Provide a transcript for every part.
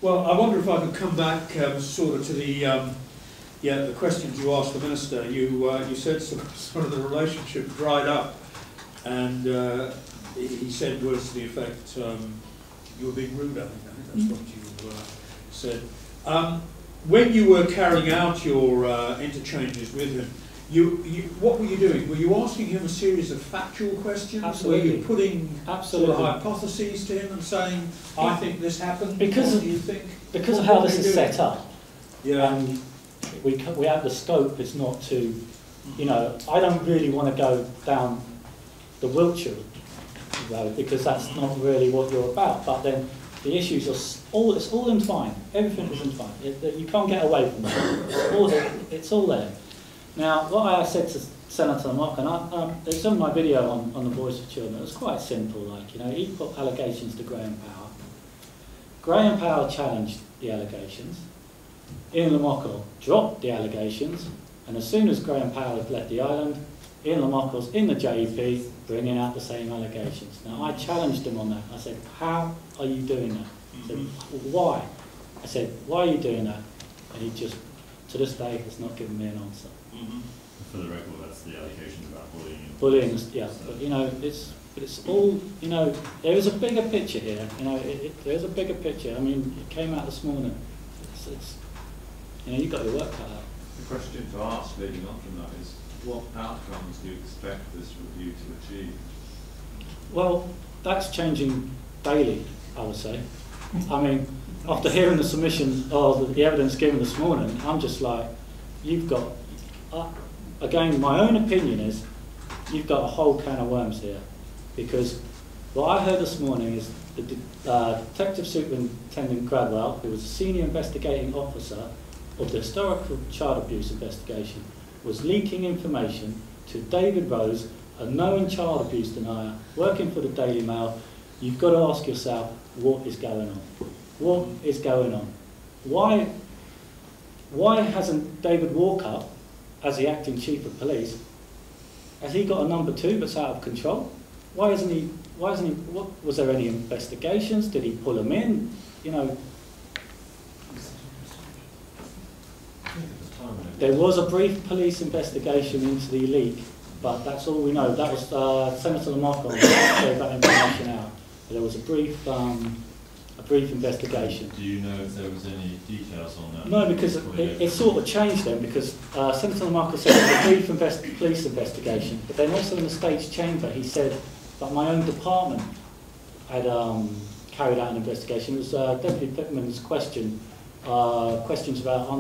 Well, I wonder if I could come back sort of to the questions you asked the Minister. You said sort of the relationship dried up, and he said words to the effect, you were being rude, I think that's what you said. When you were carrying out your interchanges with him, what were you doing? Were you asking him a series of factual questions? Absolutely. Were you putting Absolutely. sort of hypotheses to him and saying, I think this happened? Because what do you think? Because of how this is set up. Yeah. We have the scope is not to, you know, I don't really want to go down the Wiltshire road because that's not really what you're about. But then the issues are it's all entwined. Everything is entwined. You can't get away from it. It's all there. Now, what I said to Senator Mock, and it's on my video on the Voice of Children, it was quite simple, like, you know, he put allegations to Graham Power. Graham Power challenged the allegations. Ian Lamockel dropped the allegations, and as soon as Graham Power had left the island, Ian Lamockel's in the JEP bringing out the same allegations. Now, I challenged him on that. I said, how are you doing that? I said, why? I said, why are you doing that? And he just, to this day, has not given me an answer. For the record, that's the allegations about bullying. Bullying, yeah, but you know, it's all, you know, there is a bigger picture here. You know, there's a bigger picture. I mean, it came out this morning. It's you know, you've got your work cut out. The question to ask leading on from that is, what outcomes do you expect this review to achieve? Well, that's changing daily, I would say. I mean, after hearing the submission or the evidence given this morning, I'm just like, you've got, again, my own opinion is, you've got a whole can of worms here. Because what I heard this morning is the Detective Superintendent Gradwell, who was a senior investigating officer of the historical child abuse investigation, was leaking information to David Rose, a known child abuse denier, working for the Daily Mail. You've got to ask yourself, what is going on? What is going on? Why hasn't David Walker, as the acting chief of police, has he got a number 2 that's out of control? Why isn't he, was there any investigations? Did he pull him in? You know, there was a brief police investigation into the leak, but that's all we know. That was Senator Lamockel gave that information out. There was a brief investigation. Do you know if there was any details on that? No, because it sort of changed then, because Senator Lamockel said it was a brief police investigation, but then also in the State's chamber he said that my own department had carried out an investigation. It was Deputy Pittman's questions without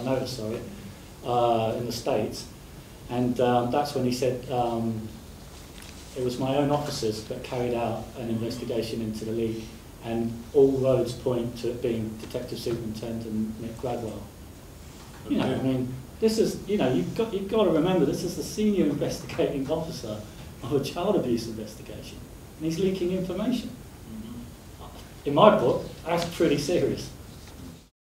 notice, in the States, and that's when he said it was my own officers that carried out an investigation into the leak, and all roads point to it being Detective Superintendent Nick Gradwell. You know, I mean, this is, you know, you've got to remember, this is the senior investigating officer of a child abuse investigation, and he's leaking information. In my book, that's pretty serious.